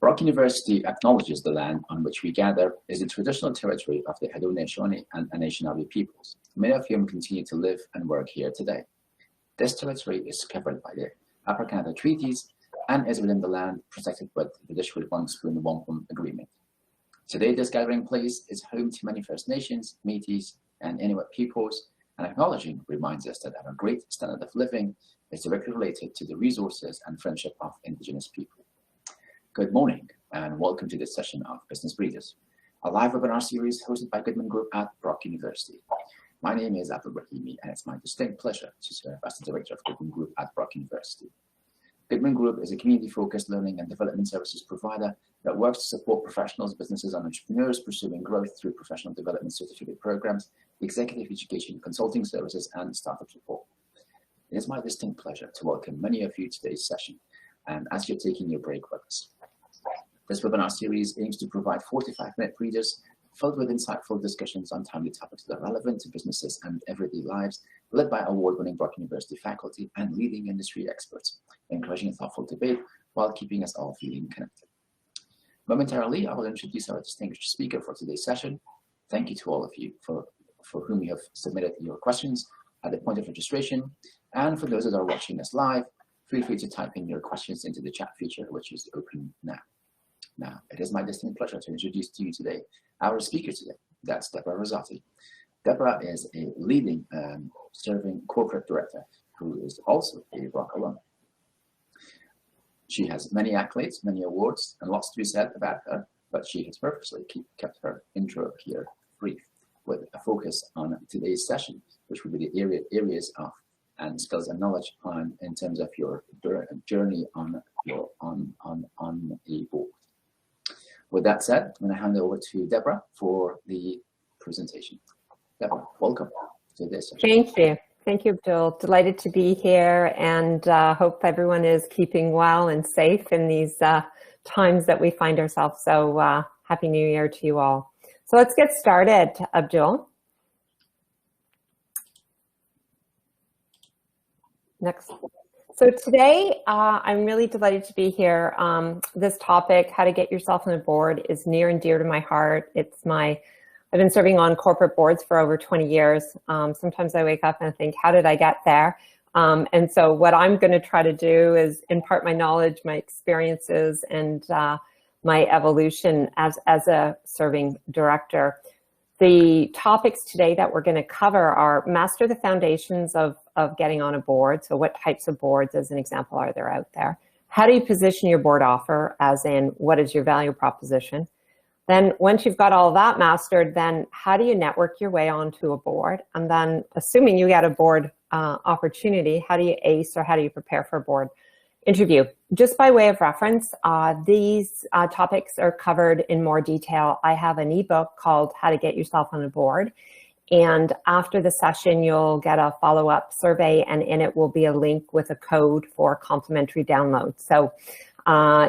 Brock University acknowledges the land on which we gather is the traditional territory of the Haudenosaunee and Anishinaabe peoples, many of whom continue to live and work here today. This territory is covered by the Upper Canada Treaties and is within the land protected by the Dishwood One Spoon Wampum Agreement. Today, this gathering place is home to many First Nations, Métis, and Inuit peoples, and acknowledging reminds us that our great standard of living is directly related to the resources and friendship of Indigenous people. Good morning, and welcome to this session of Business Breeders, a live webinar series hosted by Goodman Group at Brock University. My name is Abdul Rahimi, and it's my distinct pleasure to serve as the Director of Goodman Group at Brock University. Goodman Group is a community-focused learning and development services provider that works to support professionals, businesses, and entrepreneurs pursuing growth through professional development certificate programs, executive education, consulting services, and startup support. It is my distinct pleasure to welcome many of you to today's session, and as you're taking your break with us. This webinar series aims to provide 45-minute readers filled with insightful discussions on timely topics that are relevant to businesses and everyday lives, led by award-winning Brock University faculty and leading industry experts, encouraging thoughtful debate while keeping us all feeling connected. Momentarily, I will introduce our distinguished speaker for today's session. Thank you to all of you for whom you have submitted your questions at the point of registration. And for those that are watching us live, feel free to type in your questions into the chat feature, which is open now. Now, it is my distinct pleasure to introduce to you today our speaker today. That's Deborah Rosati. Deborah is a leading serving corporate director who is also a Brock alum. She has many accolades, many awards, and lots to be said about her, but she has purposely kept her intro here brief, with a focus on today's session, which will be the areas of and skills and knowledge on in terms of your journey on a board. With that said, I'm going to hand it over to Deborah for the presentation. Deborah, welcome to this session. Thank you. Thank you, Abdul. Delighted to be here, and hope everyone is keeping well and safe in these times that we find ourselves. So Happy New Year to you all. So let's get started, Abdul. Next. So today, I'm really delighted to be here. This topic, how to get yourself on a board, is near and dear to my heart. I've been serving on corporate boards for over 20 years. Sometimes I wake up and I think, how did I get there? And so what I'm going to try to do is impart my knowledge, my experiences, and my evolution as a serving director. The topics today that we're going to cover are master the foundations of getting on a board. So what types of boards, as an example, are there out there? How do you position your board offer, as in what is your value proposition? Then once you've got all that mastered, then how do you network your way onto a board? And then assuming you get a board opportunity, how do you ace or how do you prepare for a board interview? Just by way of reference, these topics are covered in more detail. I have an ebook called How to Get Yourself on a Board. And after the session, you'll get a follow-up survey, and in it will be a link with a code for complimentary download. So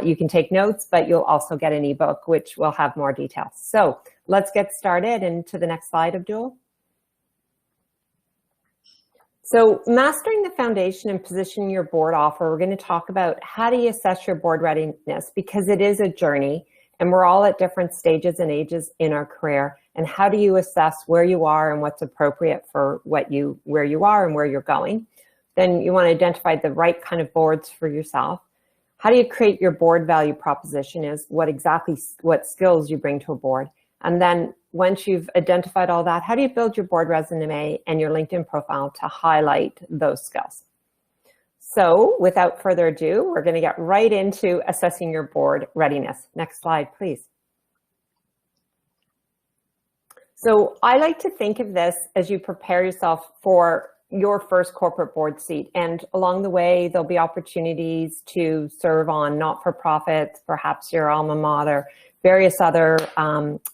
you can take notes, but you'll also get an ebook, which will have more details. So let's get started, and to the next slide, Abdul. So mastering the foundation and positioning your board offer, we're going to talk about how do you assess your board readiness, because it is a journey and we're all at different stages and ages in our career. And how do you assess where you are and what's appropriate for where you are and where you're going? Then you want to identify the right kind of boards for yourself. How do you create your board value proposition, is what skills you bring to a board. And then once you've identified all that, how do you build your board resume and your LinkedIn profile to highlight those skills? So without further ado, we're going to get right into assessing your board readiness. Next slide, please. So I like to think of this as you prepare yourself for your first corporate board seat. And along the way, there'll be opportunities to serve on not-for-profits, perhaps your alma mater, various other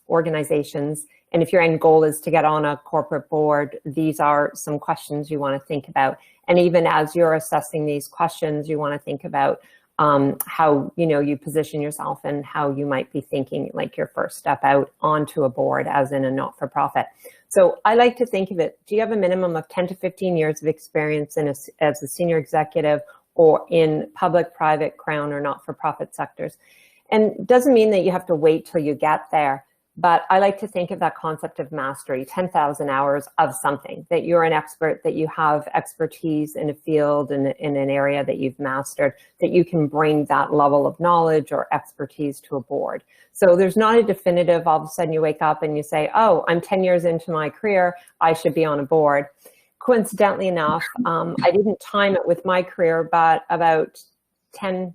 organizations. And if your end goal is to get on a corporate board, these are some questions you want to think about. And even as you're assessing these questions, you want to think about how you position yourself and how you might be thinking like your first step out onto a board, as in a not-for-profit. So I like to think of it, do you have a minimum of 10 to 15 years of experience as a senior executive or in public, private, crown, or not-for-profit sectors? And doesn't mean that you have to wait till you get there, but I like to think of that concept of mastery, 10,000 hours of something, that you're an expert, that you have expertise in a field, in an area that you've mastered, that you can bring that level of knowledge or expertise to a board. So there's not a definitive, all of a sudden you wake up and you say, oh, I'm 10 years into my career, I should be on a board. Coincidentally enough, I didn't time it with my career, but about 10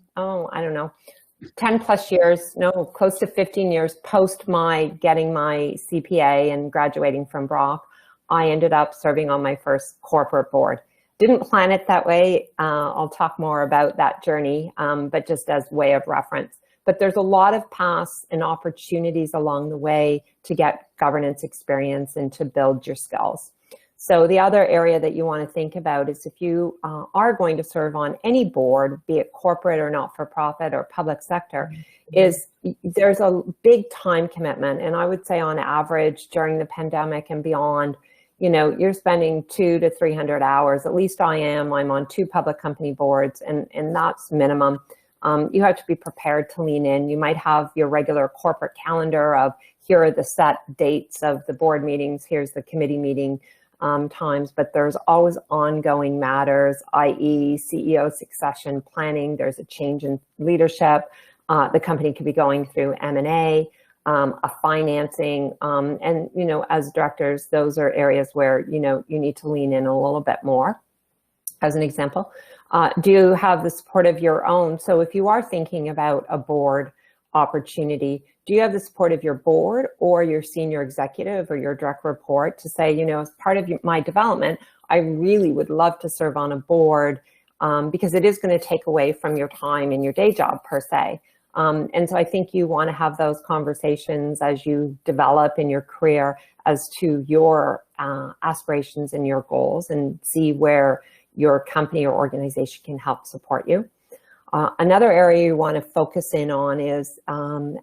plus years, no, close to 15 years post my getting my CPA and graduating from Brock, I ended up serving on my first corporate board. Didn't plan it that way. I'll talk more about that journey, but just as way of reference. But there's a lot of paths and opportunities along the way to get governance experience and to build your skills. So the other area that you want to think about is if you are going to serve on any board, be it corporate or not-for-profit or public sector, is there's a big time commitment. And I would say on average during the pandemic and beyond, you know, you're spending 200 to 300 hours, at least I am. I'm on 2 public company boards, and that's minimum. You have to be prepared to lean in. You might have your regular corporate calendar of here are the set dates of the board meetings, here's the committee meeting times, but there's always ongoing matters, i.e. CEO succession planning. There's a change in leadership. The company could be going through M&A, a financing, and, you know, as directors, those are areas where, you know, you need to lean in a little bit more. As an example, do you have the support of your own? So if you are thinking about a board opportunity, do you have the support of your board or your senior executive or your direct report to say, you know, as part of my development, I really would love to serve on a board because it is going to take away from your time in your day job per se. And so I think you want to have those conversations as you develop in your career as to your aspirations and your goals, and see where your company or organization can help support you. Another area you want to focus in on is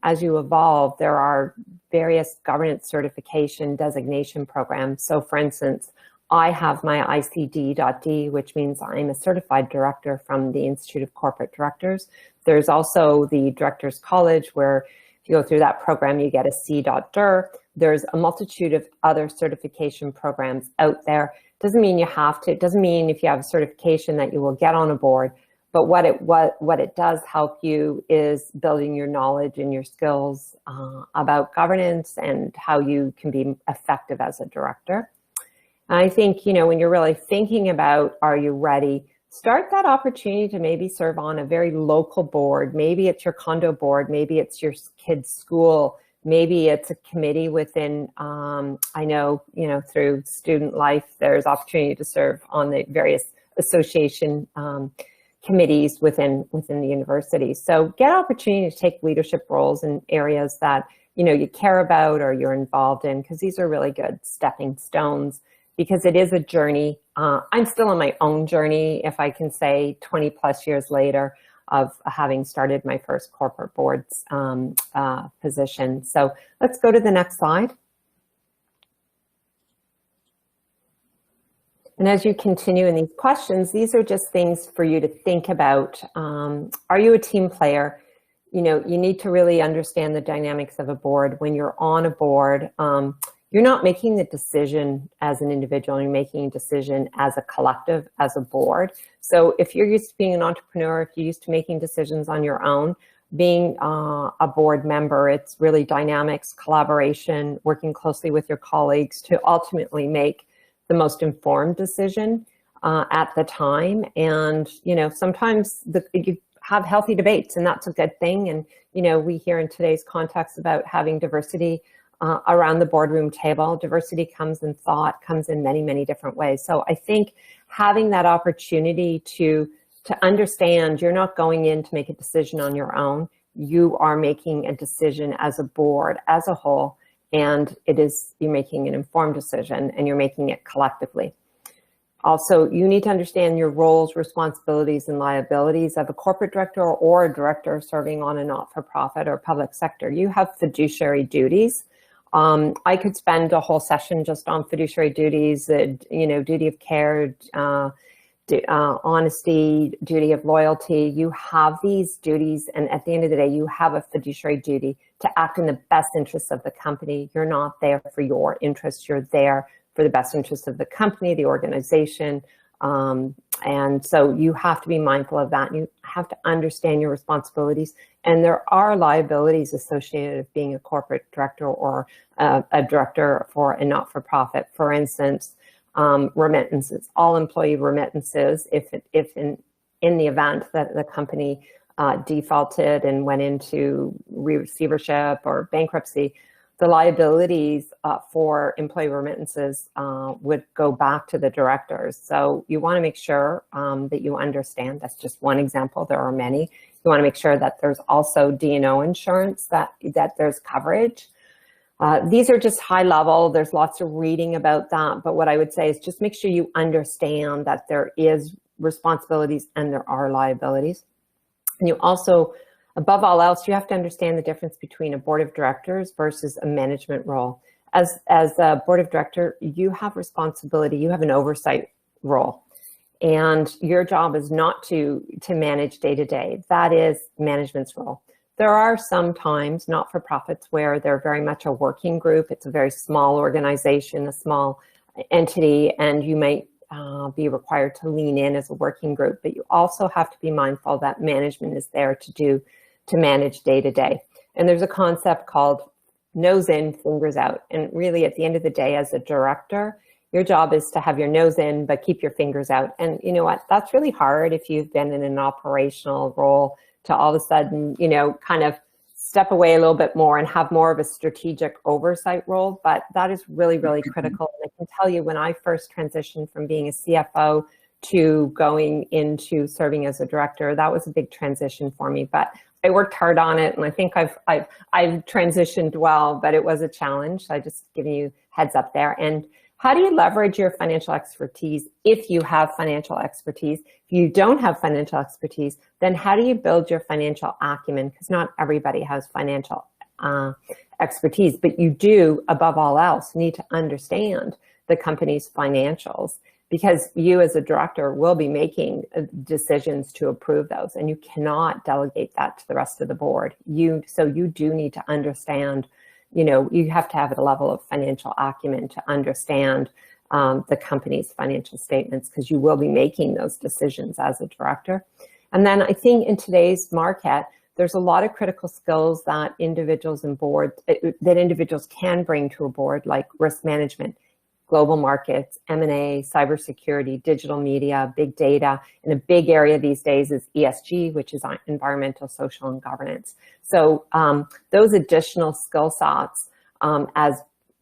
as you evolve, there are various governance certification designation programs. So for instance, I have my ICD.D, which means I'm a certified director from the Institute of Corporate Directors. There's also the Directors College, where if you go through that program, you get a C.dir. There's a multitude of other certification programs out there. Doesn't mean you have to. It doesn't mean if you have a certification that you will get on a board. But what it does help you is building your knowledge and your skills about governance and how you can be effective as a director. And I think, you know, when you're really thinking about, are you ready, start that opportunity to maybe serve on a very local board. Maybe it's your condo board, maybe it's your kid's school, maybe it's a committee within, I know, you know, through student life, there's opportunity to serve on the various association committees within the university. So get opportunity to take leadership roles in areas that, you know, you care about or you're involved in, because these are really good stepping stones, because it is a journey. I'm still on my own journey, if I can say, 20 plus years later of having started my first corporate boards position. So let's go to the next slide. And as you continue in these questions, these are just things for you to think about. Are you a team player? You know, you need to really understand the dynamics of a board. When you're on a board, you're not making the decision as an individual, you're making a decision as a collective, as a board. So if you're used to being an entrepreneur, if you're used to making decisions on your own, being a board member, it's really dynamics, collaboration, working closely with your colleagues to ultimately make the most informed decision at the time. And, you know, sometimes you have healthy debates, and that's a good thing. And, you know, we hear in today's context about having diversity around the boardroom table. Diversity comes in thought, comes in many, many different ways. So I think having that opportunity to understand you're not going in to make a decision on your own, you are making a decision as a board, as a whole, and you're making an informed decision, and you're making it collectively. Also, you need to understand your roles, responsibilities, and liabilities of a corporate director or a director serving on a not-for-profit or public sector. You have fiduciary duties. I could spend a whole session just on fiduciary duties, you know, duty of care, honesty, duty of loyalty. You have these duties, and at the end of the day, you have a fiduciary duty to act in the best interests of the company. You're not there for your interests. You're there for the best interests of the company, the organization. And so you have to be mindful of that. You have to understand your responsibilities. And there are liabilities associated with being a corporate director or a director for a not-for-profit. For instance, remittances, all employee remittances, if in the event that the company defaulted and went into receivership or bankruptcy, the liabilities for employee remittances would go back to the directors. So you want to make sure that you understand. That's just one example. There are many. You want to make sure that there's also D&O insurance, that there's coverage. These are just high level. There's lots of reading about that. But what I would say is just make sure you understand that there is responsibilities and there are liabilities. And you also, above all else, you have to understand the difference between a board of directors versus a management role. As a board of director, you have responsibility, you have an oversight role. And your job is not to manage day to day. That is management's role. There are some times, not-for-profits, where they're very much a working group. It's a very small organization, a small entity, and you might be required to lean in as a working group. But you also have to be mindful that management is there to manage day to day. And there's a concept called nose in, fingers out. And really, at the end of the day, as a director, your job is to have your nose in, but keep your fingers out. And you know what? That's really hard if you've been in an operational role to all of a sudden, kind of step away a little bit more and have more of a strategic oversight role. But that is really, really critical. And I can tell you, when I first transitioned from being a CFO to going into serving as a director, that was a big transition for me. But I worked hard on it, and I think I've transitioned well, but it was a challenge. So I just giving you heads up there. And how do you leverage your financial expertise if you have financial expertise? If you don't have financial expertise, then how do you build your financial acumen? Because not everybody has financial expertise, but you do, above all else, need to understand the company's financials, because you as a director will be making decisions to approve those, and you cannot delegate that to the rest of the board. So you do need to understand, you have to have a level of financial acumen to understand the company's financial statements, because you will be making those decisions as a director. And then I think in today's market, there's a lot of critical skills that individuals can bring to a board, like risk management, global markets, M&A, cybersecurity, digital media, big data, and a big area these days is ESG, which is environmental, social, and governance. So those additional skill sets, as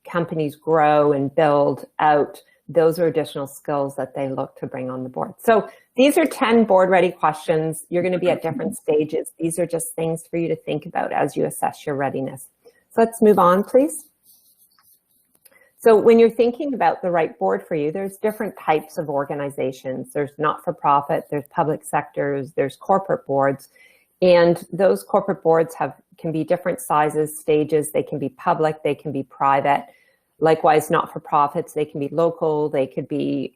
companies grow and build out, those are additional skills that they look to bring on the board. So these are 10 board-ready questions. You're going to be at different stages. These are just things for you to think about as you assess your readiness. So let's move on, please. So when you're thinking about the right board for you, there's different types of organizations. There's not-for-profit, there's public sectors, there's corporate boards. And those corporate boards can be different sizes, stages. They can be public, they can be private. Likewise, not-for-profits, they can be local, they could be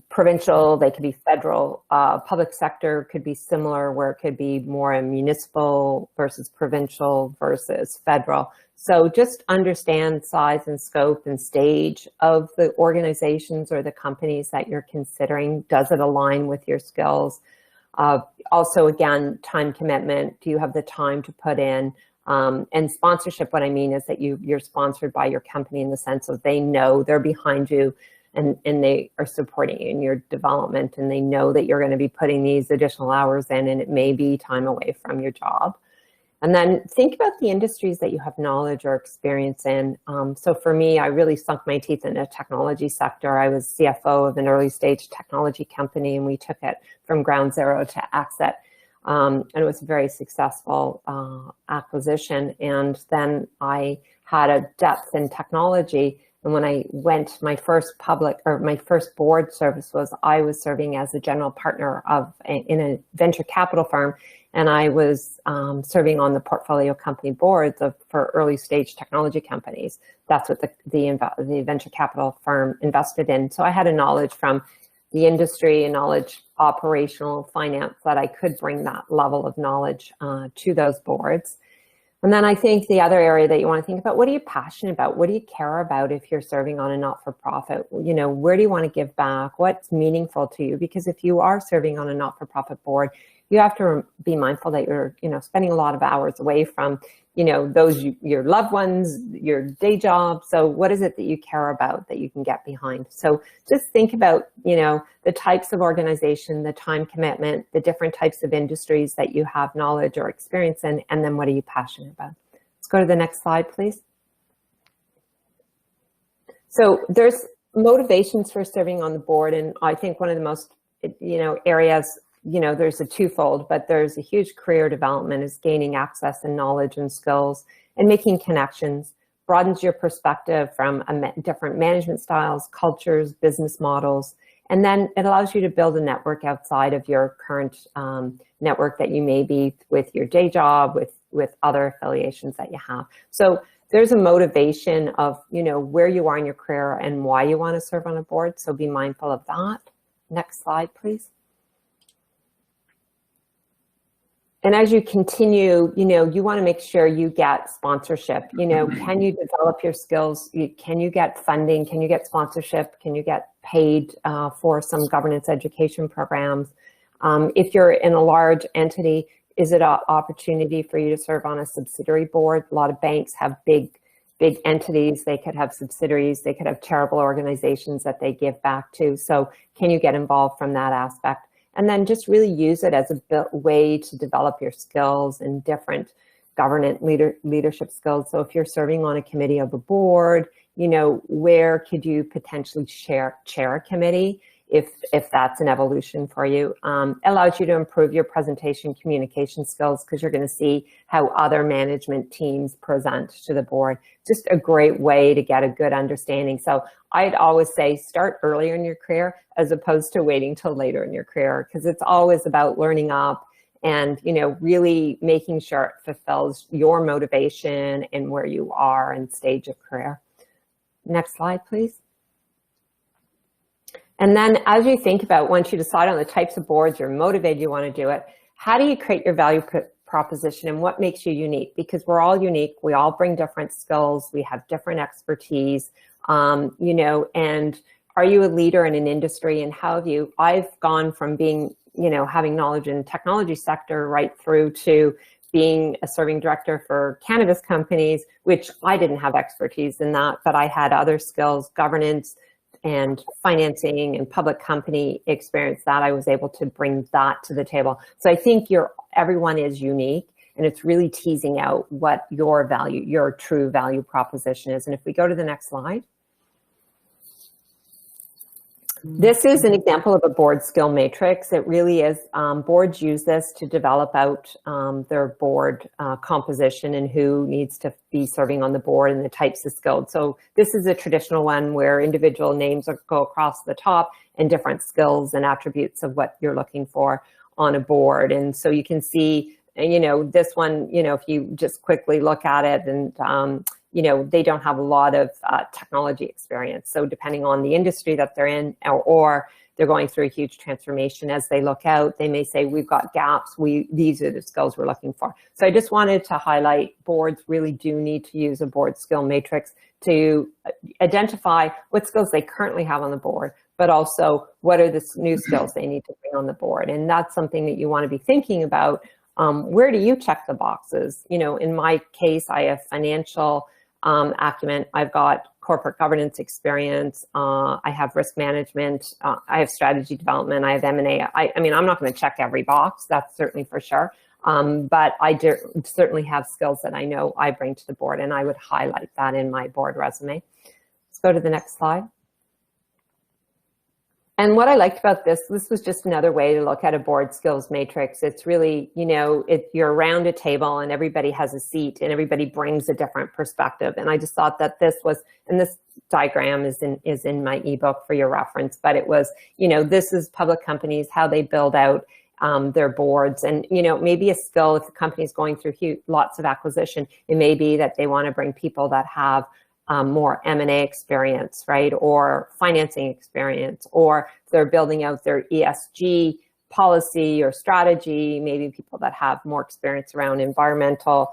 provincial, they could be federal. Public sector could be similar, where it could be more a municipal versus provincial versus federal. So just understand size and scope and stage of the organizations or the companies that you're considering. Does it align with your skills? Also, again, time commitment. Do you have the time to put in? And sponsorship, what I mean is that you're sponsored by your company in the sense of they know they're behind you, and they are supporting you in your development, and they know that you're going to be putting these additional hours in, and it may be time away from your job. And then think about the industries that you have knowledge or experience in. So for me, I really sunk my teeth in a technology sector. I was CFO of an early stage technology company, and we took it from ground zero to exit. And it was a very successful acquisition. And then I had a depth in technology. And when I went, my first board service was I was serving as a general partner in a venture capital firm. And I was serving on the portfolio company boards for early stage technology companies. That's what the venture capital firm invested in. So I had a knowledge from the industry and knowledge, operational finance, that I could bring that level of knowledge to those boards. And then I think the other area that you want to think about, what are you passionate about? What do you care about if you're serving on a not-for-profit? You know, where do you want to give back? What's meaningful to you? Because if you are serving on a not-for-profit board, you have to be mindful that you're, you know, spending a lot of hours away from, you know, your loved ones, your day job. So what is it that you care about that you can get behind? So just think about, you know, the types of organization, the time commitment, the different types of industries that you have knowledge or experience in, and then what are you passionate about? Let's go to the next slide, please. So there's motivations for serving on the board, and I think one of the most, you know, areas, you know, there's a twofold, but there's a huge career development is gaining access and knowledge and skills and making connections, broadens your perspective from different management styles, cultures, business models, and then it allows you to build a network outside of your current network that you may be with your day job, with other affiliations that you have. So there's a motivation of, you know, where you are in your career and why you want to serve on a board, so be mindful of that. Next slide, please. And as you continue, you know, you want to make sure you get sponsorship. You know, can you develop your skills? Can you get funding? Can you get sponsorship? Can you get paid for some governance education programs? If you're in a large entity, is it an opportunity for you to serve on a subsidiary board? A lot of banks have big entities. They could have subsidiaries. They could have charitable organizations that they give back to. So can you get involved from that aspect? And then just really use it as a way to develop your skills and different governance leadership skills. So if you're serving on a committee of a board, you know, where could you potentially chair a committee if that's an evolution for you? Allows you to improve your presentation communication skills because you're going to see how other management teams present to the board. Just a great way to get a good understanding. So I'd always say start earlier in your career as opposed to waiting till later in your career, because it's always about learning up and, you know, really making sure it fulfills your motivation and where you are and stage of career. Next slide, please. And then as you think about, once you decide on the types of boards, you're motivated, you want to do it, how do you create your value proposition and what makes you unique? Because we're all unique. We all bring different skills. We have different expertise, you know, and are you a leader in an industry, and how have you, I've gone from being, you know, having knowledge in the technology sector right through to being a serving director for cannabis companies, which I didn't have expertise in that, but I had other skills, governance and financing and public company experience that I was able to bring that to the table. So I think everyone is unique, and it's really teasing out what your true value proposition is. And if we go to the next slide. This is an example of a board skill matrix. It really is, boards use this to develop out their board composition and who needs to be serving on the board and the types of skills. So this is a traditional one where individual names go across the top and different skills and attributes of what you're looking for on a board. And so you can see, you know, this one, you know, if you just quickly look at it, and you know, they don't have a lot of technology experience. So depending on the industry that they're in, or they're going through a huge transformation, as they look out, they may say, we've got gaps, these are the skills we're looking for. So I just wanted to highlight, boards really do need to use a board skill matrix to identify what skills they currently have on the board, but also what are the new skills they need to bring on the board. And that's something that you want to be thinking about. Where do you check the boxes? You know, in my case, I have financial acumen, I've got corporate governance experience, I have risk management, I have strategy development, I have M&A. I mean, I'm not going to check every box, that's certainly for sure, but I certainly have skills that I know I bring to the board, and I would highlight that in my board resume. Let's go to the next slide. And what I liked about this was just another way to look at a board skills matrix. It's really, you know, you're around a table and everybody has a seat and everybody brings a different perspective. And I just thought that this was, and this diagram is in my ebook for your reference, but it was, you know, this is public companies, how they build out their boards. And, you know, maybe a skill, if the company's going through lots of acquisition, it may be that they want to bring people that have more M&A experience, right? Or financing experience, or they're building out their ESG policy or strategy, maybe people that have more experience around environmental,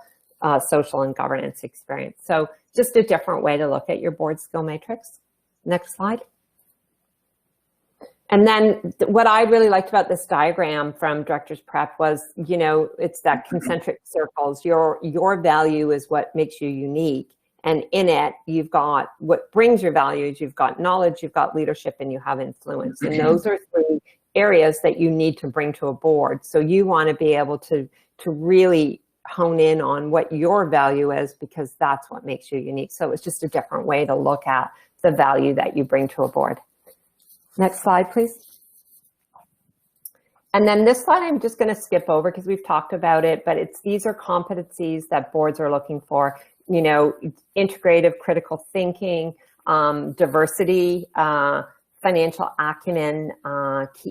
social and governance experience. So just a different way to look at your board skill matrix. Next slide. And then what I really liked about this diagram from Director's Prep was, you know, it's that concentric circles. Your value is what makes you unique. And in it, you've got what brings your values, you've got knowledge, you've got leadership, and you have influence. And those are three areas that you need to bring to a board. So you want to be able to really hone in on what your value is, because that's what makes you unique. So it's just a different way to look at the value that you bring to a board. Next slide, please. And then this slide I'm just going to skip over because we've talked about it, but these are competencies that boards are looking for. You know, integrative critical thinking, diversity, financial acumen,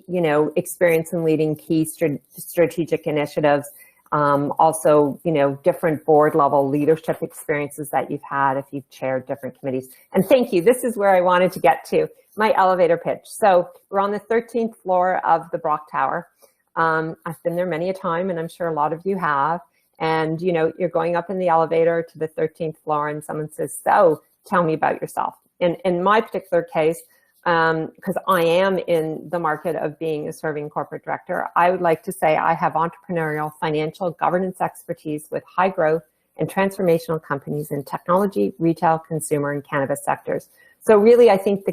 you know, experience in leading key strategic initiatives. Also, you know, different board level leadership experiences that you've had if you've chaired different committees. And thank you. This is where I wanted to get to, my elevator pitch. So we're on the 13th floor of the Brock Tower. I've been there many a time, and I'm sure a lot of you have. And, you know, you're going up in the elevator to the 13th floor and someone says, so tell me about yourself. And in my particular case, because I am in the market of being a serving corporate director, I would like to say I have entrepreneurial, financial, governance expertise with high growth and transformational companies in technology, retail, consumer, and cannabis sectors. So really, I think the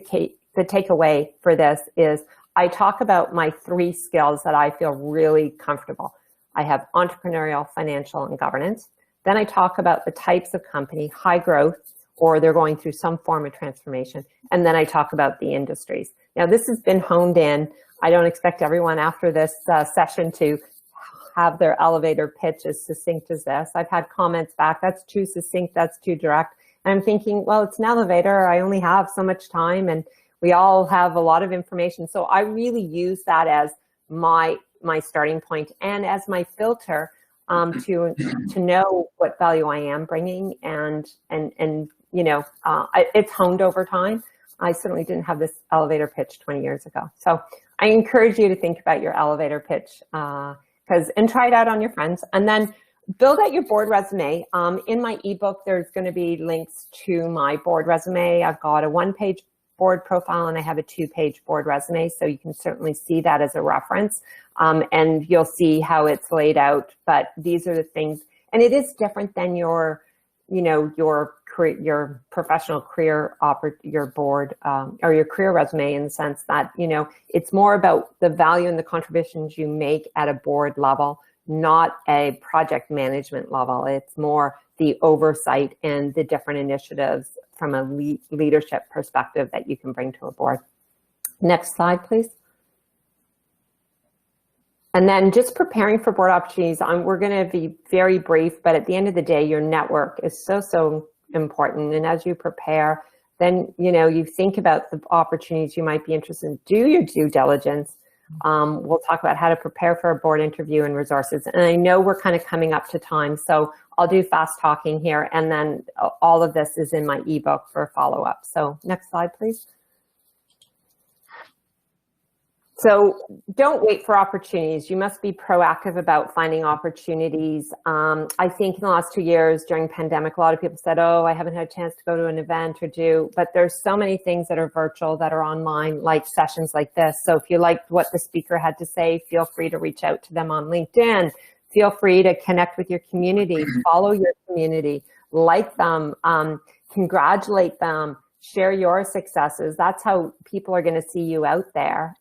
takeaway for this is I talk about my three skills that I feel really comfortable. I have entrepreneurial, financial, and governance. Then I talk about the types of company, high growth, or they're going through some form of transformation. And then I talk about the industries. Now, this has been honed in. I don't expect everyone after this session to have their elevator pitch as succinct as this. I've had comments back, that's too succinct, that's too direct. And I'm thinking, well, it's an elevator. I only have so much time, and we all have a lot of information. So I really use that as my starting point and as my filter to know what value I am bringing, and you know, it's honed over time. I certainly didn't have this elevator pitch 20 years ago. So I encourage you to think about your elevator pitch and try it out on your friends, and then build out your board resume. In my ebook, there's going to be links to my board resume. I've got a one-page board profile and I have a two-page board resume, so you can certainly see that as a reference, and you'll see how it's laid out. But these are the things, and it is different than your, you know, your professional career, your board or your career resume, in the sense that, you know, it's more about the value and the contributions you make at a board level, not a project management level. It's more the oversight and the different initiatives from a leadership perspective that you can bring to a board. Next slide, please. And then just preparing for board opportunities, we're going to be very brief, but at the end of the day, your network is so important. And as you prepare, then, you know, you think about the opportunities you might be interested in. Do your due diligence. We'll talk about how to prepare for a board interview and resources. And I know we're kind of coming up to time, so I'll do fast talking here, and then all of this is in my ebook for follow-up. So next slide, please. So don't wait for opportunities. You must be proactive about finding opportunities. I think in the last 2 years during pandemic, a lot of people said, oh, I haven't had a chance to go to an event or do, but there's so many things that are virtual, that are online, like sessions like this. So if you liked what the speaker had to say, feel free to reach out to them on LinkedIn. Feel free to connect with your community, follow your community, like them, congratulate them, share your successes. That's how people are going to see you out there.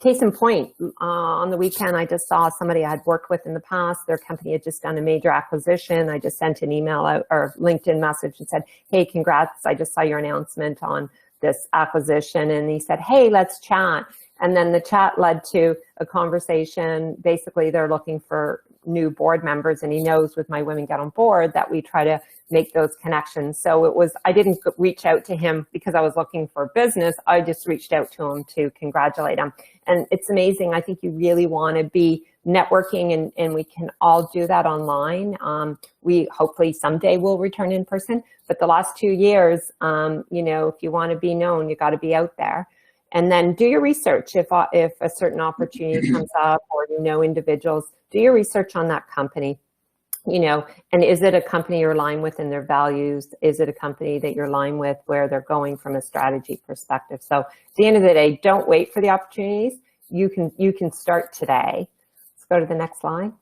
Case in point, on the weekend, I just saw somebody I had worked with in the past. Their company had just done a major acquisition. I just sent an email out or LinkedIn message and said, hey, congrats. I just saw your announcement on this acquisition. And he said, hey, let's chat. And then the chat led to a conversation. Basically, they're looking for new board members, and he knows with my Women Get on Board that we try to make those connections. So I didn't reach out to him because I was looking for business. I just reached out to him to congratulate him. And it's amazing. I think you really want to be networking, and we can all do that online. We hopefully someday will return in person, but the last 2 years, you know, if you want to be known, you got to be out there. And then do your research. If a certain opportunity comes up, or you know individuals, do your research on that company. You know, and is it a company you're aligned with in their values? Is it a company that you're aligned with where they're going from a strategy perspective? So at the end of the day, don't wait for the opportunities. You can start today. Let's go to the next slide.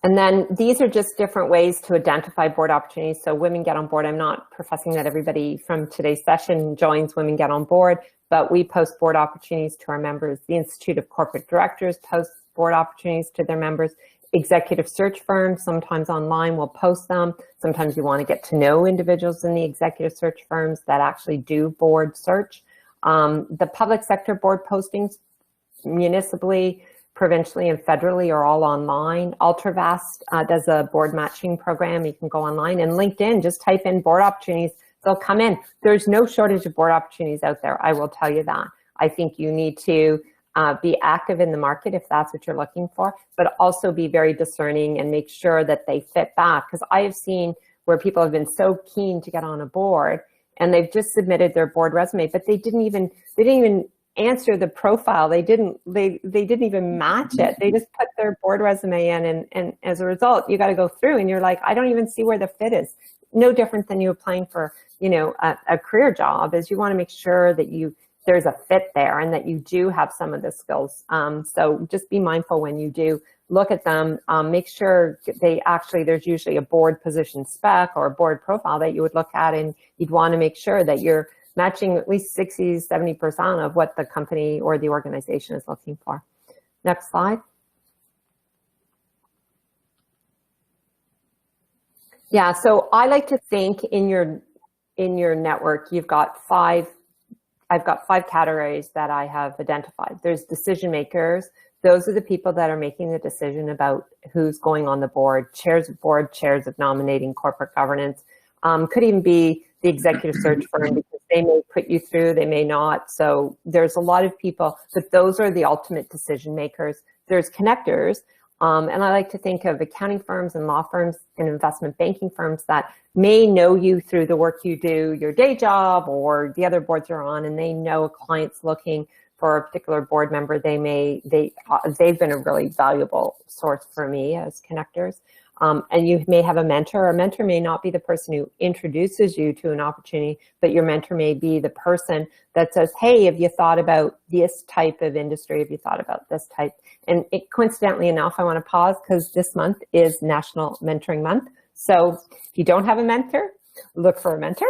And then these are just different ways to identify board opportunities. So Women Get on Board. I'm not professing that everybody from today's session joins Women Get on Board, but we post board opportunities to our members. The Institute of Corporate Directors posts board opportunities to their members. Executive search firms, sometimes online, will post them. Sometimes you want to get to know individuals in the executive search firms that actually do board search. The public sector board postings, municipally, provincially, and federally, are all online. Ultravast does a board matching program. You can go online, and LinkedIn, just type in board opportunities. They'll come in. There's no shortage of board opportunities out there. I will tell you that. I think you need to be active in the market if that's what you're looking for, but also be very discerning and make sure that they fit back. Because I have seen where people have been so keen to get on a board and they've just submitted their board resume, but they didn't even answer the profile. They didn't even match it. They just put their board resume in, and as a result, you got to go through and you're like, I don't even see where the fit is. No different than you applying for, you know, a career job. Is you want to make sure that there's a fit there and that you do have some of the skills. So just be mindful when you do look at them. Make sure there's usually a board position spec or a board profile that you would look at, and you'd want to make sure that you're matching at least 60, 70% of what the company or the organization is looking for. Next slide. Yeah, so I like to think in your network, I've got 5 categories that I have identified. There's decision makers. Those are the people that are making the decision about who's going on the board. Chairs of board, chairs of nominating, corporate governance. Could even be the executive search firm, because they may put you through, they may not. So there's a lot of people, but those are the ultimate decision makers. There's connectors. And I like to think of accounting firms and law firms and investment banking firms that may know you through the work you do, your day job, or the other boards you're on, and they know a client's looking for a particular board member. They've been a really valuable source for me as connectors. And you may have a mentor. A mentor may not be the person who introduces you to an opportunity, but your mentor may be the person that says, hey, have you thought about this type of industry? Have you thought about this type? And coincidentally enough, I want to pause because this month is National Mentoring Month. So if you don't have a mentor, look for a mentor.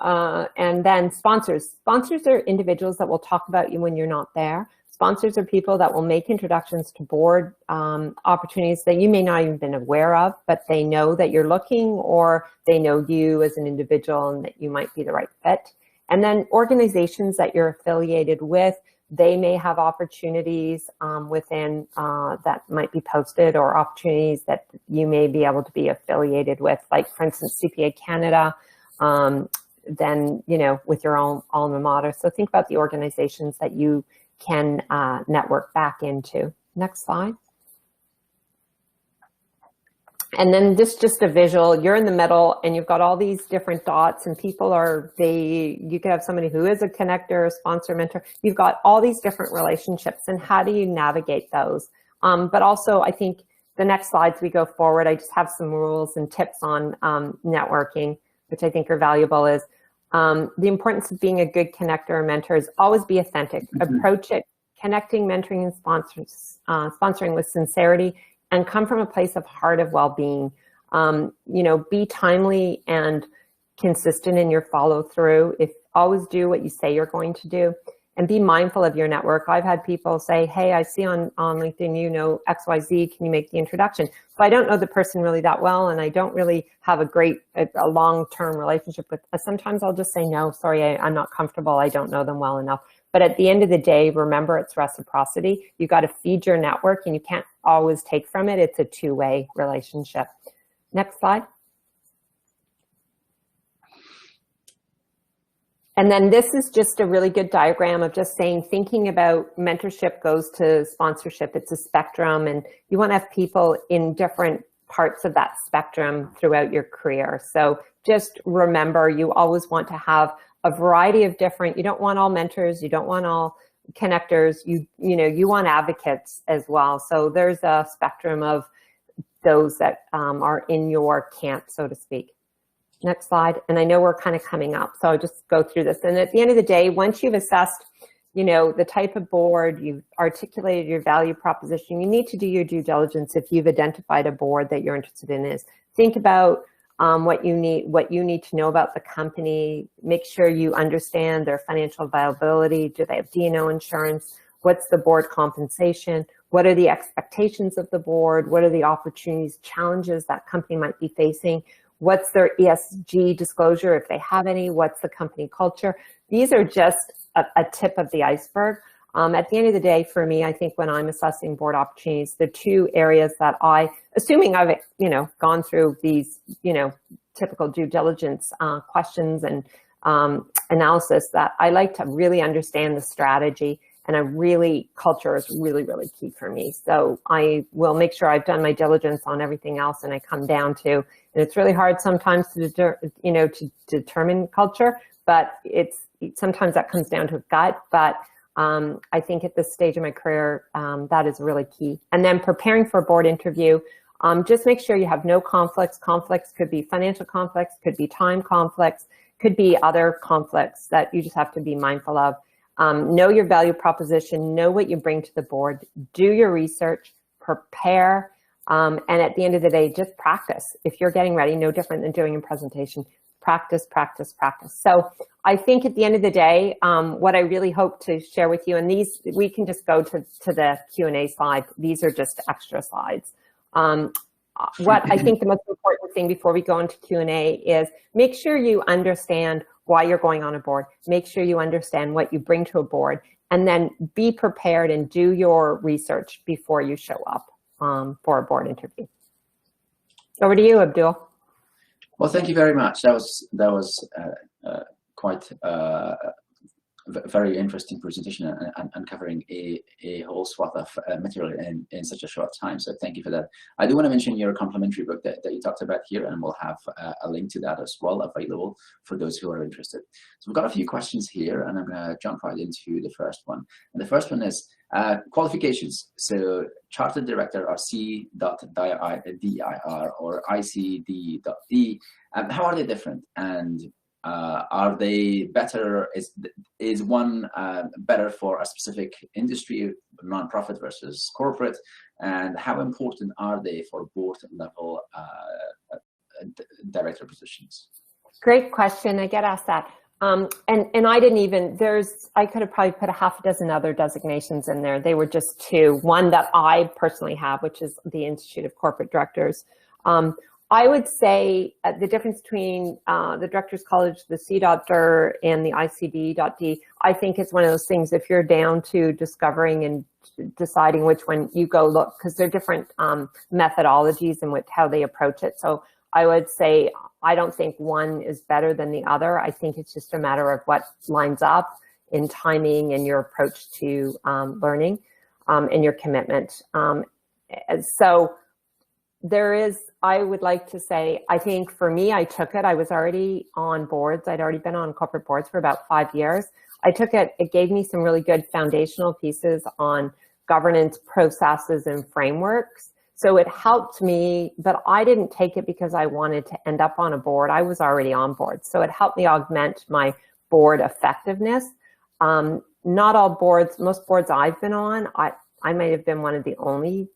And then sponsors. Sponsors are individuals that will talk about you when you're not there. Sponsors are people that will make introductions to board opportunities that you may not even been aware of, but they know that you're looking, or they know you as an individual and that you might be the right fit. And then organizations that you're affiliated with, they may have opportunities within that might be posted, or opportunities that you may be able to be affiliated with, like for instance, CPA Canada, then, you know, with your own alma mater. So think about the organizations that you can network back into. Next slide. And then this just a visual. You're in the middle and you've got all these different dots, and people you could have somebody who is a connector, a sponsor, mentor. You've got all these different relationships, and how do you navigate those? But also, I think the next slides we go forward, I just have some rules and tips on networking, which I think are valuable. Is the importance of being a good connector or mentor is always be authentic. Approach it, connecting, mentoring, and sponsoring with sincerity, and come from a place of heart of well-being. You know, be timely and consistent in your follow through. Always do what you say you're going to do, and be mindful of your network. I've had people say, hey, I see on LinkedIn, you know, XYZ, can you make the introduction? If I don't know the person really that well, and I don't really have a long-term relationship with, sometimes I'll just say, no, sorry, I'm not comfortable. I don't know them well enough. But at the end of the day, remember, it's reciprocity. You got to feed your network, and you can't always take from it. It's a two-way relationship. Next slide. And then this is just a really good diagram of just saying, thinking about mentorship goes to sponsorship. It's a spectrum, and you want to have people in different parts of that spectrum throughout your career. So just remember, you always want to have a variety of different, you don't want all mentors, you don't want all connectors, you want advocates as well. So there's a spectrum of those that are in your camp, so to speak. Next slide. And I know we're kind of coming up, so I'll just go through this. And at the end of the day, once you've assessed, the type of board, you've articulated your value proposition, you need to do your due diligence. If you've identified a board that you're interested in, is think about what you need to know about the company. Make sure you understand their financial viability. Do they have D&O insurance? What's the board compensation? What are the expectations of the board? What are the opportunities, challenges that company might be facing? What's their ESG disclosure, if they have any? What's the company culture? These are just a tip of the iceberg. At the end of the day, for me, I think when I'm assessing board opportunities, the two areas that assuming I've, gone through these, typical due diligence questions and analysis, that I like to really understand the strategy, and culture is really, really key for me. So I will make sure I've done my diligence on everything else, and I come down to, and it's really hard sometimes to determine culture, but sometimes that comes down to gut. But I think at this stage of my career, that is really key. And then preparing for a board interview, just make sure you have no conflicts. Conflicts could be financial conflicts, could be time conflicts, could be other conflicts that you just have to be mindful of. Know your value proposition, know what you bring to the board, do your research, prepare, and at the end of the day, just practice. If you're getting ready, no different than doing a presentation, practice, practice, practice. So I think at the end of the day, what I really hope to share with you, and these, we can just go to the Q&A slide. These are just extra slides. What I think the most important thing before we go into Q&A is make sure you understand why you're going on a board. Make sure you understand what you bring to a board, and then be prepared and do your research before you show up for a board interview. Over to you, Abdul. Well, thank you very much. That was quite very interesting presentation, and covering a whole swath of material in such a short time. So thank you for that. I do want to mention your complimentary book that you talked about here, and we'll have a link to that as well available for those who are interested. So we've got a few questions here, and I'm going to jump right into the first one. And the first one is qualifications. So Chartered Director are C.dir or ICD.D. How are they different? And are they better? Is one better for a specific industry, non-profit versus corporate? And how important are they for board level director positions? Great question. I get asked that. And I didn't even, I could have probably put a half a dozen other designations in there. They were just two. One that I personally have, which is the Institute of Corporate Directors. I would say the difference between the Directors College, the C.dir, and the ICD.D, I think it's one of those things, if you're down to discovering and deciding which one you go look, because they're different methodologies and how they approach it. So I would say I don't think one is better than the other. I think it's just a matter of what lines up in timing and your approach to learning and your commitment. So there is, I would like to say, I think for me, I took it. I was already on boards. I'd already been on corporate boards for about 5 years. I took it. It gave me some really good foundational pieces on governance processes and frameworks. So it helped me, but I didn't take it because I wanted to end up on a board. I was already on board. So it helped me augment my board effectiveness. Not all boards, most boards I've been on, I might have been one of the only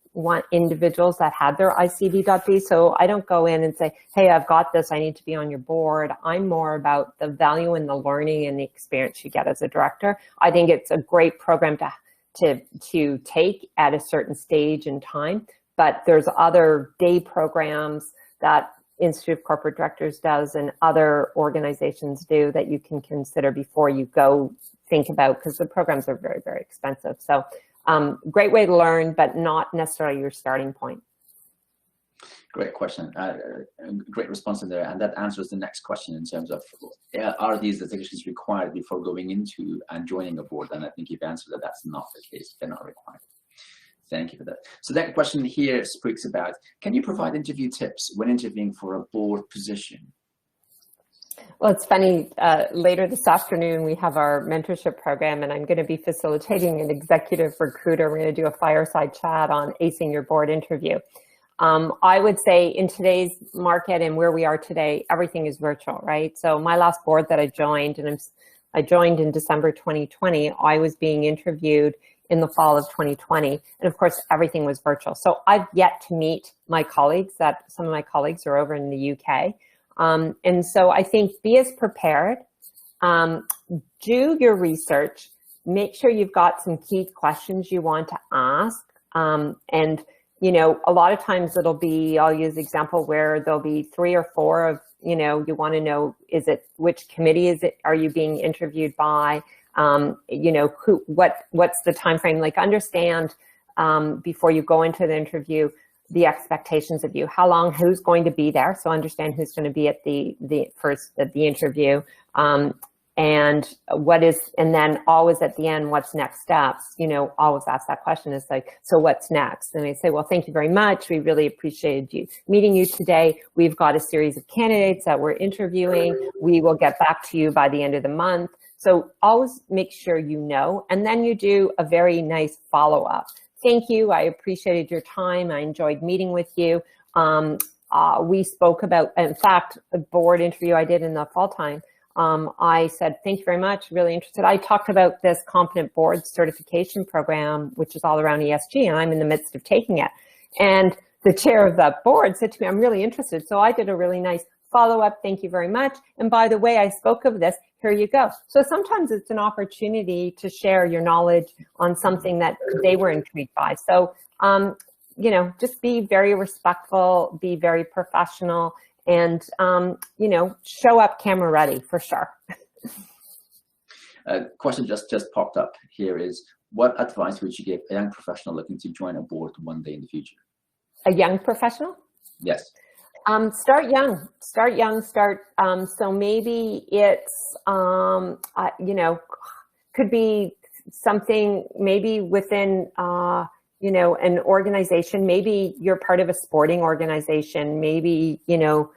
individuals that had their ICD.D. So I don't go in and say, hey, I've got this, I need to be on your board. I'm more about the value and the learning and the experience you get as a director. I think it's a great program to take at a certain stage in time, but there's other day programs that Institute of Corporate Directors does and other organizations do that you can consider before you go think about, because the programs are very, very expensive. So great way to learn, but not necessarily your starting point. Great question. Great response in there. And that answers the next question in terms of, are these designations required before going into and joining a board? And I think you've answered that that's not the case. They're not required. Thank you for that. So that question here speaks about, can you provide interview tips when interviewing for a board position? Well, it's funny, later this afternoon, we have our mentorship program, and I'm going to be facilitating an executive recruiter. We're going to do a fireside chat on acing your board interview. I would say in today's market and where we are today, everything is virtual, right? So my last board that I joined, and I joined in December 2020, I was being interviewed in the fall of 2020. And of course, everything was virtual. So I've yet to meet my colleagues, that some of my colleagues are over in the UK. And so I think be as prepared, do your research, make sure you've got some key questions you want to ask. And, you know, a lot of times it'll be, I'll use the example where there'll be 3 or 4 of, you know, you want to know, which committee is it, are you being interviewed by? You know, what's the time frame? Like, understand before you go into the interview the expectations of you, how long, who's going to be there. So understand who's going to be at the interview, and and then always at the end, what's next steps? You know, always ask that question. It's like, so what's next? And they say, well, thank you very much. We really appreciated meeting you today. We've got a series of candidates that we're interviewing. We will get back to you by the end of the month. So always make sure you know, and then you do a very nice follow-up. Thank you, I appreciated your time. I enjoyed meeting with you. We spoke about, in fact, a board interview I did in the fall time. I said, thank you very much, really interested. I talked about this Competent Board Certification Program, which is all around ESG, and I'm in the midst of taking it. And the chair of that board said to me, I'm really interested. So I did a really nice follow-up, thank you very much. And by the way, I spoke of this, here you go. So sometimes it's an opportunity to share your knowledge on something that they were intrigued by. So, you know, just be very respectful, be very professional, and, you know, show up camera ready for sure. A question just popped up here is, what advice would you give a young professional looking to join a board one day in the future? A young professional? Yes. Start young, so maybe it's, you know, could be something maybe within, you know, an organization. Maybe you're part of a sporting organization. Maybe, you know,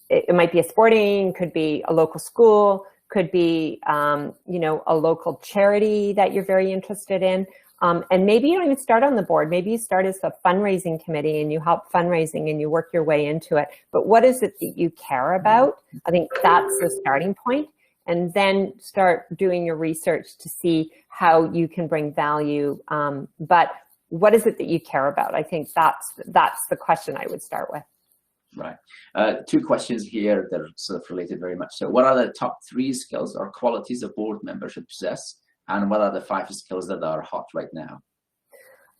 it might be a sporting, could be a local school, could be, you know, a local charity that you're very interested in. And maybe you don't even start on the board. Maybe you start as a fundraising committee and you help fundraising and you work your way into it. But what is it that you care about? I think that's the starting point. And then start doing your research to see how you can bring value. But what is it that you care about? I think that's the question I would start with. Right. 2 questions here that are sort of related very much. So what are the top 3 skills or qualities a board member should possess? And what are the 5 skills that are hot right now?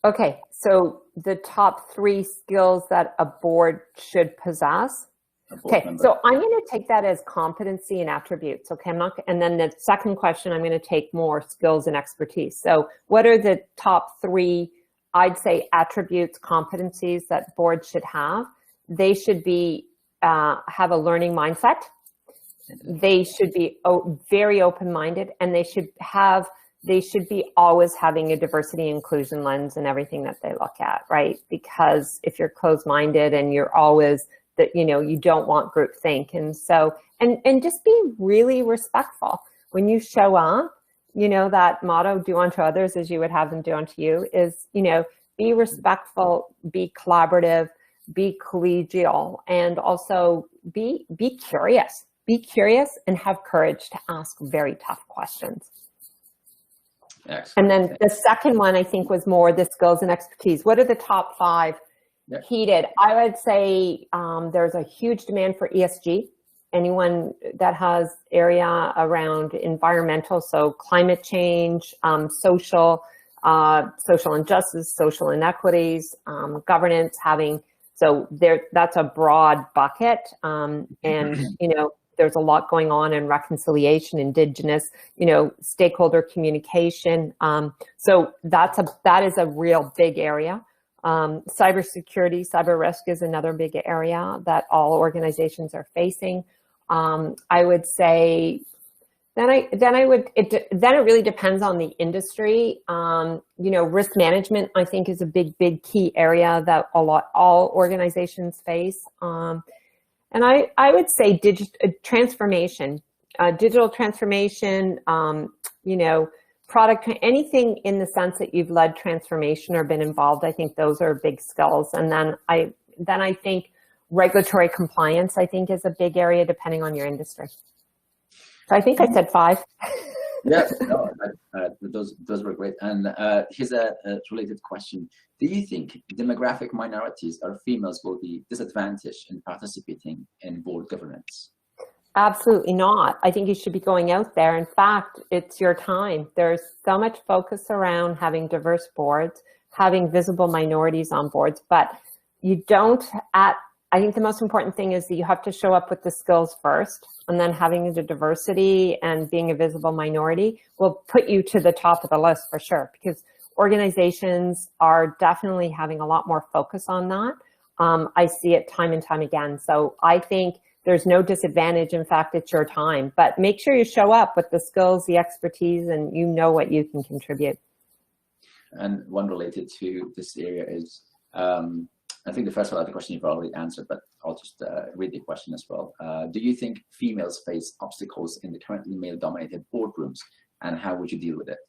Okay, so the top 3 skills that a board should possess. Okay, so I'm going to take that as competency and attributes. Okay, and then the second question, I'm going to take more skills and expertise. So what are the top 3, I'd say, attributes, competencies that boards should have? They should be, have a learning mindset. They should be very open-minded, and they should be always having a diversity inclusion lens in everything that they look at, right? Because if you're closed-minded and you're always that, you know, you don't want groupthink. And so, and just be really respectful. When you show up, you know, that motto, do unto others as you would have them do unto you, is, you know, be respectful, be collaborative, be collegial, and also be curious. Be curious and have courage to ask very tough questions. Excellent. And then the second one, I think, was more the skills and expertise. What are the top 5 heated? I would say there's a huge demand for ESG. Anyone that has area around environmental, so climate change, social injustice, social inequities, governance, that's a broad bucket. And, you know, there's a lot going on in reconciliation, Indigenous, you know, stakeholder communication. So that is a real big area. Cybersecurity, cyber risk is another big area that all organizations are facing. I would say, then it really depends on the industry. Risk management, I think, is a big key area that all organizations face. And I would say transformation, digital transformation, product, anything in the sense that you've led transformation or been involved. I think those are big skills. And then I think regulatory compliance, I think, is a big area depending on your industry. So I think I said 5. Yeah, no, those were great. And here's a related question. Do you think demographic minorities or females will be disadvantaged in participating in board governance? Absolutely not. I think you should be going out there. In fact, it's your time. There's so much focus around having diverse boards, having visible minorities on boards, but I think the most important thing is that you have to show up with the skills first, and then having the diversity and being a visible minority will put you to the top of the list for sure, because organizations are definitely having a lot more focus on that. I see it time and time again. So I think there's no disadvantage. In fact, it's your time. But make sure you show up with the skills, the expertise, and you know what you can contribute. And one related to this area is, I think the first part of the question you've already answered, but I'll just read the question as well. Do you think females face obstacles in the currently male-dominated boardrooms, and how would you deal with it?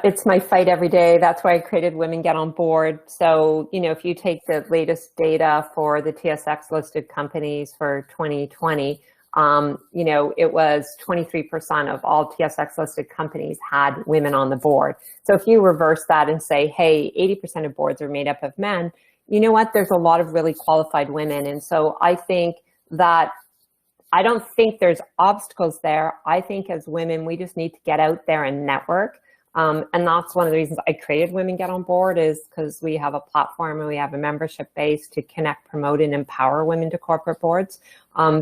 It's my fight every day. That's why I created Women Get on Board. So, if you take the latest data for the TSX listed companies for 2020, it was 23% of all TSX listed companies had women on the board. So if you reverse that and say, hey, 80% of boards are made up of men, you know what? There's a lot of really qualified women. And so I think that I don't think there's obstacles there. I think as women, we just need to get out there and network. And that's one of the reasons I created Women Get on Board, is because we have a platform and we have a membership base to connect, promote, and empower women to corporate boards.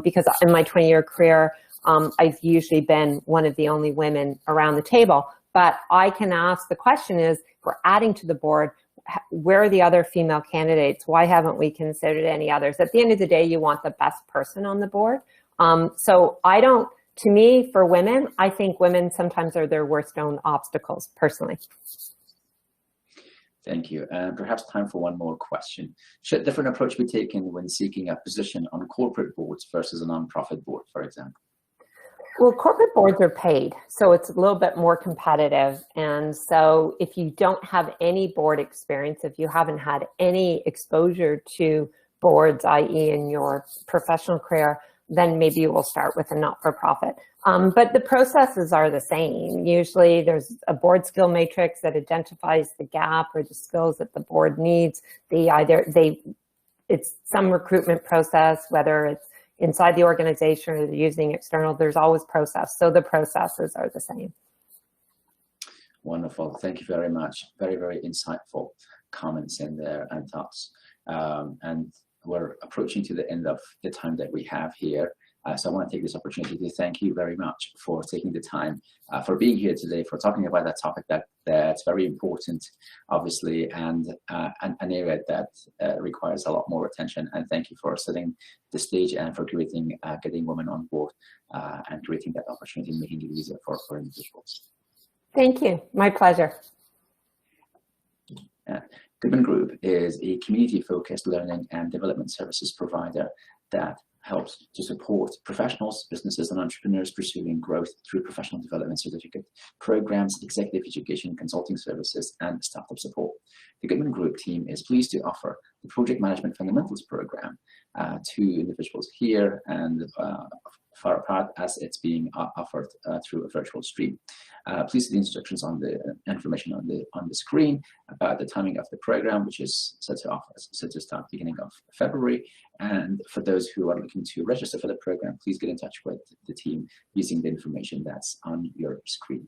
Because in my 20-year career, I've usually been one of the only women around the table. But I can ask the question is, if we're adding to the board, where are the other female candidates? Why haven't we considered any others? At the end of the day, you want the best person on the board. To me, for women, I think women sometimes are their worst own obstacles, personally. Thank you. And perhaps time for one more question. Should a different approach be taken when seeking a position on corporate boards versus a nonprofit board, for example? Well, corporate boards are paid, so it's a little bit more competitive. And so if you don't have any board experience, if you haven't had any exposure to boards, i.e. in your professional career, then maybe you will start with a not-for-profit. But the processes are the same. Usually there's a board skill matrix that identifies the gap or the skills that the board needs. It's some recruitment process, whether it's inside the organization or they're using external, there's always process. So the processes are the same. Wonderful. Thank you very much. Very, very insightful comments in there and thoughts. And we're approaching to the end of the time that we have here. So I want to take this opportunity to thank you very much for taking the time, for being here today, for talking about that topic that's very important, obviously, and an area that requires a lot more attention. And thank you for setting the stage and for getting women on board and creating that opportunity, making it easier for individuals. Thank you. My pleasure. Goodman Group is a community-focused learning and development services provider that helps to support professionals, businesses, and entrepreneurs pursuing growth through professional development certificate programs, executive education, consulting services, and startup support. The Goodman Group team is pleased to offer the Project Management Fundamentals program to individuals here and far apart as it's being offered through a virtual stream. Please see the instructions on the information on the screen about the timing of the program, which is set to start beginning of February. And for those who are looking to register for the program, please get in touch with the team using the information that's on your screen.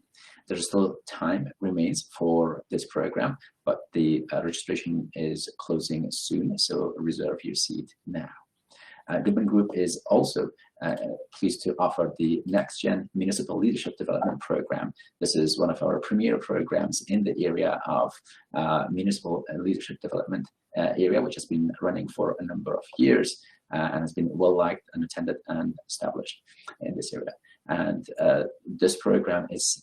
There's still time remains for this program, but the registration is closing soon, so reserve your seat now. Goodman Group is also pleased to offer the Next Gen Municipal Leadership Development Program. This is one of our premier programs in the area of municipal leadership development area, which has been running for a number of years and has been well liked and attended and established in this area. And this program is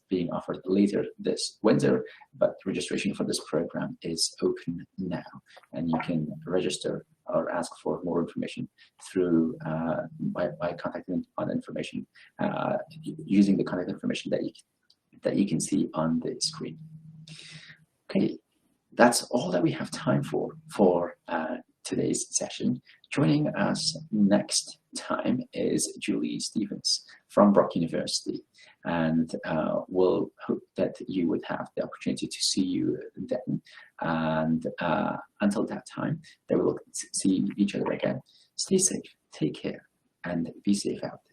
being offered later this winter, but registration for this program is open now, and you can register or ask for more information through by contacting on information using the contact information that you can see on the screen. Okay, that's all that we have time for today's session. Joining us next time is Julie Stevens from Brock University, and we'll hope that you would have the opportunity to see you then. And until that time, that we will see each other again. Stay safe, take care, and be safe out there.